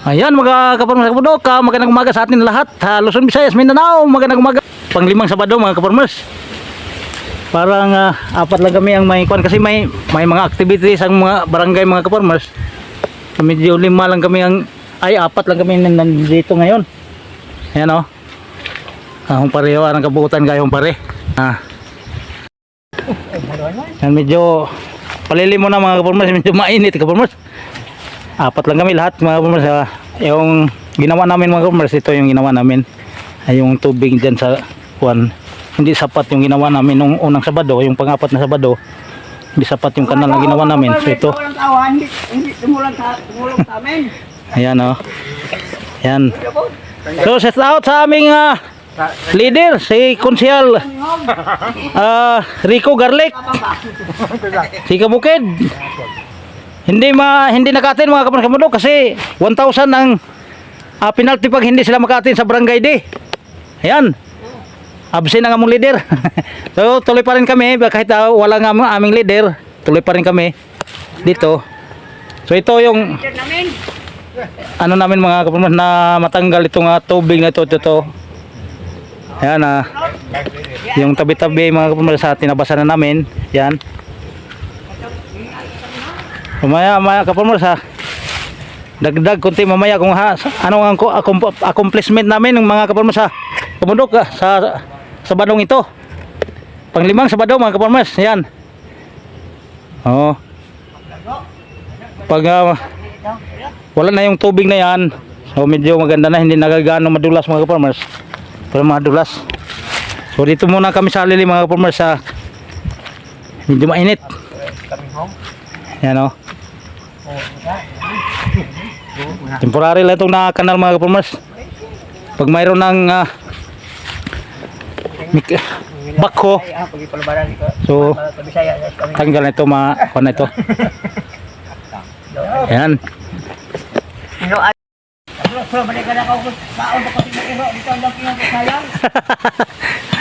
Ayan mga kaparmers, magandang umaga sa atin lahat. Luzon, Visayas, Mindanao, magandang umaga. Panglimang Sabado mga kaparmers. Parang apat lang kami ang may kuan kasi may mga activities ang mga barangay mga kaparmers. Medyo lima lang kami apat lang kami nandito ngayon. Ayan o. Kung pareho ang kabuutan kayo pare. Yan medyo palilim mo na mga kaparmers, medyo mainit kaparmers. Apat lang kami lahat mga kaparmers. Yung ginawa namin mga kaparmers, ito yung ginawa namin. Yung tubig dyan sa kuan, hindi sapat yung ginawa namin nung unang Sabado, yung pang-apat na Sabado. Hindi sapat yung kanal na ginawa namin. So ito. Hindi tumulong sa amin. Ayan o. Ayan. So set out sa aming leader, si Konsyal Rico Garlic. Si Kabukid. Hindi nakatin mga kaparmers kasi 1,000 ang penalty pag hindi sila makatin sa barangay D. Ayan. Absent ang among leader. So tuloy pa rin kami kahit wala nga aming leader, tuloy pa rin kami dito. So ito yung ano namin mga kaparmers na matanggal itong tubig na ito. Ayan yung tabi-tabi mga kaparmers sa tinabasa na namin. Yan. Mamaya kaparmers dagdag konti mamaya kung ano ang accomplishment namin ng mga kaparmers pamundok sa Sabadong ito. Panglimang Sabado mga kaparmers. Yan. Oh. Pag wala na yung tubig na yan, so medyo maganda na, hindi nagagaano madulas mga kaparmers. Pero madulas. So dito muna kami sa lilim mga kaparmers medyo mainit. Yan o. Temporary lang itong kanal mga kaparmers. Pag mayroon ng bakho, so tanggal na ito mga na ito. Ayan.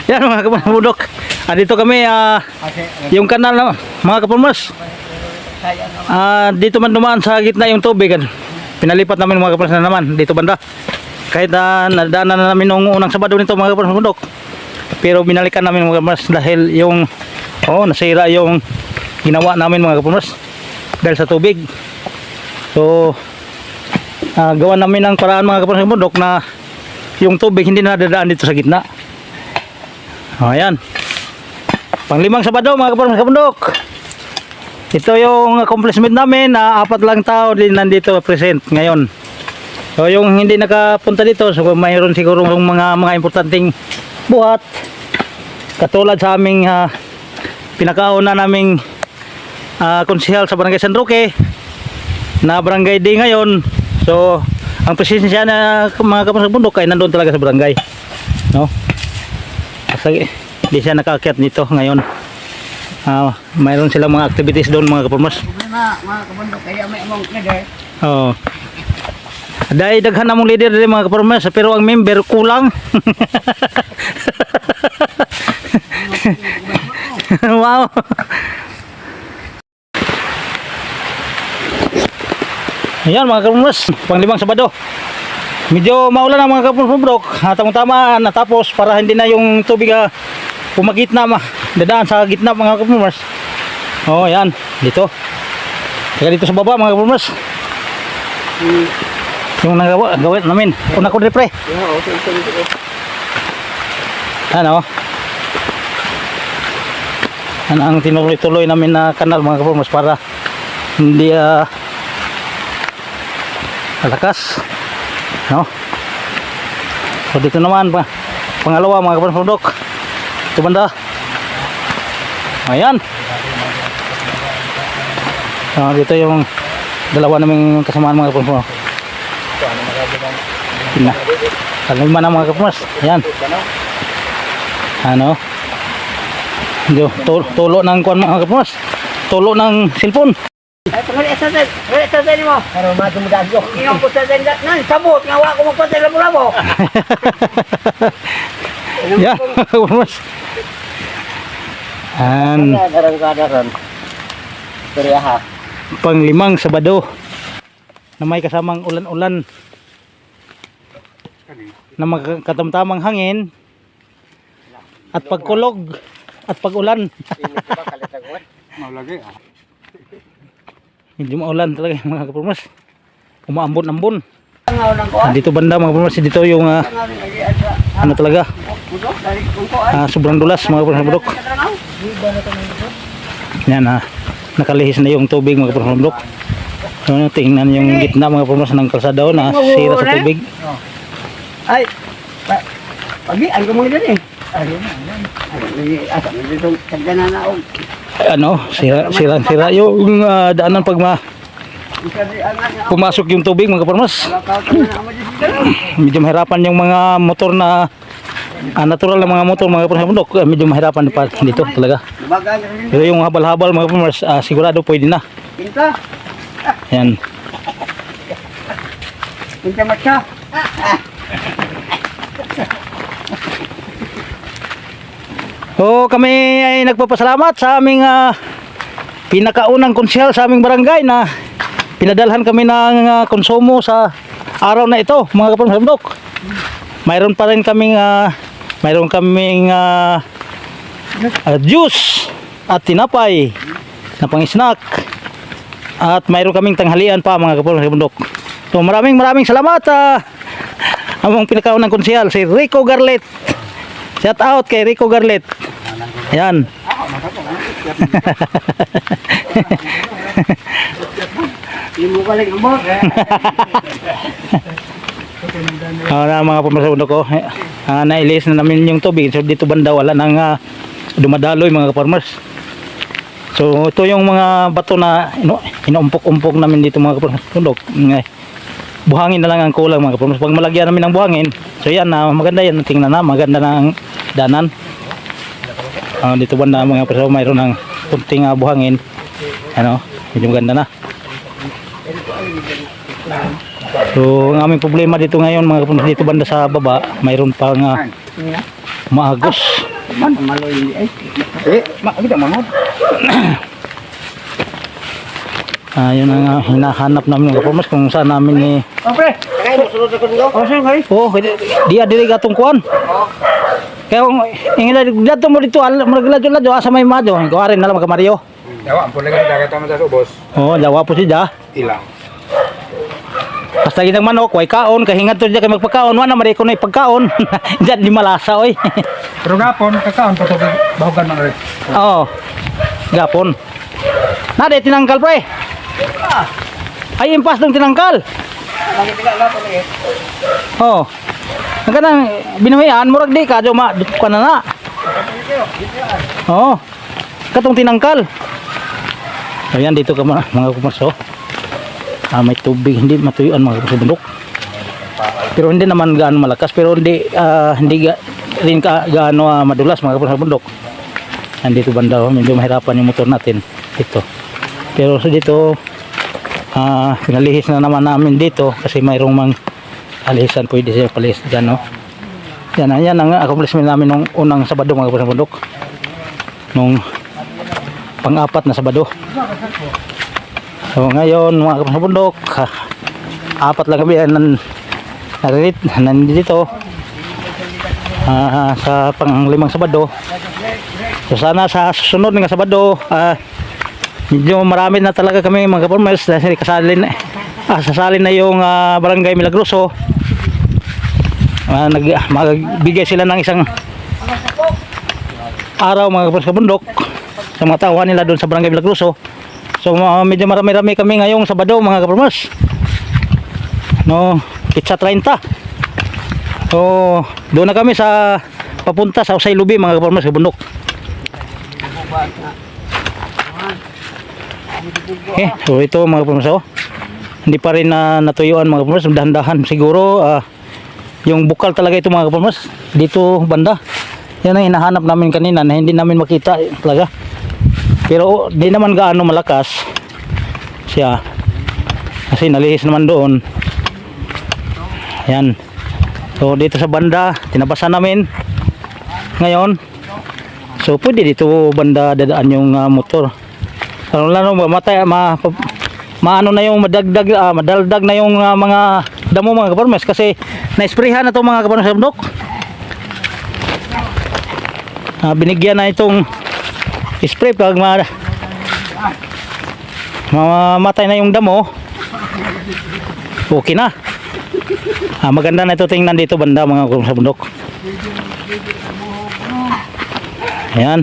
Yan mga kapamudok. Dito kami yung kanal na mga kaparmers. Dito man dumaan sa gitna yung tubig. Pinalipat namin mga kaparmers na naman dito banda. Kahit nadaanan na namin nung unang Sabado nito mga kaparmers. Pero binalikan namin mga kaparmers dahil yung nasira yung ginawa namin mga kaparmers dahil sa tubig. So gawa namin ng paraan mga kaparmers na yung tubig hindi na dadaan dito sa gitna. Ayan. Panglimang Sabado mga kaparmers. Ito yung accomplishment namin na apat lang tao din nandito present ngayon. So yung hindi nakapunta dito, so mayroon siguro mga importanteng buhat katulad sa aming pinakauna naming konsyal sa Barangay San Roque na Barangay D ngayon. So ang presensya na mga kaparmers bundok ay nandoon talaga sa barangay, no? Kasi hindi siya nakaakyat dito ngayon. Mayroon silang mga activities doon mga kaparmers. Mga kabundok kaya may among leader. Dahil daghan namong leader din mga kaparmers pero ang member kulang. Wow. Ayan mga kaparmers, panglimang Sabado. Medyo maulan ang mga kaparmers. Tamang-tama natapos para hindi na yung tubig pumagitna dadaan sa gitna mga kaparmers. Ayan, dito. Kaya dito sa baba mga kaparmers. Yung gawin namin. Una ko repre. Ano? Ano ang tinuloy-tuloy namin na kanal mga kaparmers para hindi malakas. No? So dito naman pangalawa mga kaparmers. Ito banda. Ayan. Dito yung dalawa naming kasamaan mga kaparmers. Kalima na mga kaparmers. Ayan. Ano? Tulo ng kuwan mga kaparmers. Tulo ng cellphone. Ay, pangalit sa din mo. Pero madumudad ko. Iyong po sa din nan, sabot nga wa ko magpatay labo-labo. Ya, kaparmers. Kadaran. Panglimang Sabado na may kasamang ulan-ulan na magkatamtamang hangin at pagkulog at pag-ulan. Malagi ah. Medyo maulan talaga mga kaparmers. Umaambon-ambon. Tangaw ng kuwan. Dito banda mga kaparmers, dito yung Tangaw rin lagi sa ano talaga, budok dari kung kuwan. sobrang dulas mga kaparmers budok. Yan nakalihis na yung tubig mga kaparmers budok. So, tingnan yung gitna mga kaparmers ng kalsada na sira sa tubig. Ay. Pagi ang gumoy din eh. Ayun na. Ay, asa mo dito kagana na og. Ano, sira yung daanan pag pumasok yung tubig mga kaparmers. Medyo mahirapan yung mga motor na natural na mga motor mga kaparmers bundok. Medyo mahirapan pa dito talaga. Pero yung habal-habal mga kaparmers, sigurado pwede na. Pinta. Yan. Pinta matcha. So kami ay nagpapasalamat sa aming pinakaunang konsyal sa aming barangay na pinadalhan kami ng konsumo sa araw na ito mga kaparmers bundok. Mayroon pa rin kaming juice at tinapay na pang-snack at mayroon kaming tanghalian pa mga kaparmers bundok. So maraming salamat sa among pinakaunang konsyal si Rico Garlet. Shout out kay Rico Garlet. Yan. Imo balik mo. Mga pamasabundo ko, nailis na namin yung tubig. So dito banda wala nang dumadaloy mga farmers. So ito yung mga bato na inuumpok-umpok namin dito mga kapatid. Buhangin na lang ang kulang mga kapatid. Pag malagyan namin ng buhangin, so yan maganda yan, tingnan na, maganda na ang danan. Dito banda mga kapatid, mayroon ng kunting buhangin. Medyo maganda na. So ang aming problema dito ngayon mga kapatid, dito banda sa baba, mayroon pang maagos. Maloy eh. Kita manod. Yun ang hinahanap namin ng kapatid kung saan namin Pre, kay mo sulod ako dito. Oh, sir, kay. Dia diri gatong kuan. Kaya kung ingila dito mo dito magladyo sa may madyo, ko arin na lang ka Mario. Yawa, ampun lagi dagat tama sa ubos. Jawa po siya. Ilang. Basta ginang manok, way kaon, kahingad to diya kay magpagkaon, wala man ko na ipagkaon. Diyan di malasa oy. Pero gapon kakaon pa to bahugan man rin. Oo. Gapon. Nade tinangkal pre. Ay impas dong tinangkal. Lagi tidak lapo lagi. Oh. Nagkanang binuhian murag di ka jo ma kana na. Oh. Katong tinangkal. Ayan dito ka mga kumarso. May tubig, hindi matuyuan mga kapatid. Pero hindi naman gaano malakas, pero hindi rin gaano madulas mga kapatid. Nandito banda, medyo mahirapan yung motor natin dito. Pero so dito pinalihis na naman namin dito kasi mayroong mang alihisan, pwede siya palihis dyan, no? Yan ang accomplishment namin nung unang Sabado mga kapatid. Nung pang-apat na Sabado. So ngayon mga kapatid, apat lang kami nandito sa pang-limang Sabado. So sana sa susunod ng Sabado medyo marami na talaga kami mga kapatid dahil sasali na yung Barangay Milagroso. Magbigay sila ng isang araw mga kapatid sa mga tauhan nila doon sa Barangay Milagroso. So medyo marami-rami kami ngayong Sabado mga kapatid. Pizza 30. So doon na kami sa papunta sa Usay Lubi mga kapatid sa bundok. So ito mga kapatid, hindi pa rin natuyuan mga kapatid, dahan-dahan siguro. Yung bukal talaga ito mga kapatid dito banda. Yan ang hinahanap namin kanina na hindi namin makita talaga. Pero di naman gaano malakas siya kasi nalihis naman doon. Ayan. So dito sa banda tinabasa namin ngayon. So pwede dito banda dadaan yung motor. Lalo maano na yung madaldag na yung mga damo mga kaparmes kasi na-sprayhan na to mga kaparmes sa bundok. Binigyan na itong spray pag mamatay na yung damo, okay na. Maganda na ito tingnan dito banda mga kaparmes sa bundok. Ayan.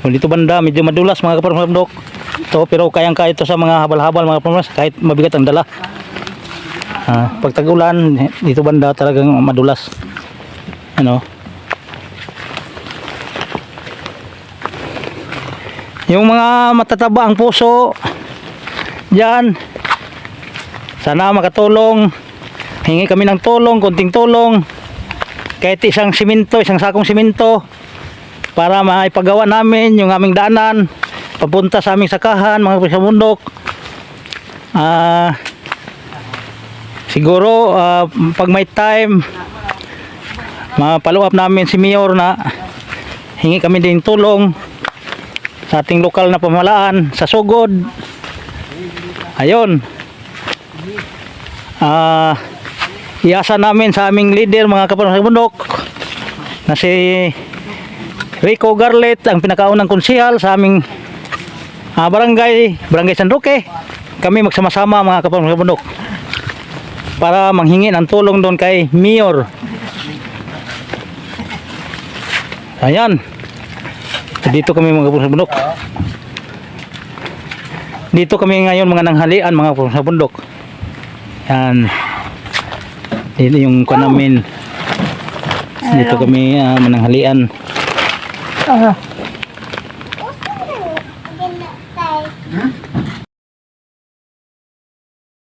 Dito banda medyo madulas mga kaparmes sa bundok. Ito, pero kayang-kaya ito sa mga habal-habal mga kaparmes kahit mabigat ang dala. Pag tag-ulan dito banda talagang madulas. Ano? Yung mga matataba ang puso diyan, sana makatulong. Hingi kami ng tulong, konting tulong. Kahit isang sakong simento para maipagawa namin yung aming daanan papunta sa aming sakahan mga kaparmes sa bundok. Siguro pag may time mapalo-up namin si Mayor na hingi kami din tulong sa ating lokal na pamahalaan sa sugod. Ayun. Iasa namin sa aming leader mga kaparmes sa bundok na si Rico Garlet, ang pinakaunang konsehal sa aming barangay San Roque. Kami magsama-sama mga kaparmes sa bundok para manghingi ng tulong doon kay Mayor. Ayan. Dito kami mga kaparmes sa bundok. Dito kami ngayon mga nanghalian mga kaparmes sa bundok. Yan. Dito yung kanamin. Dito kami mananghalian. Huh?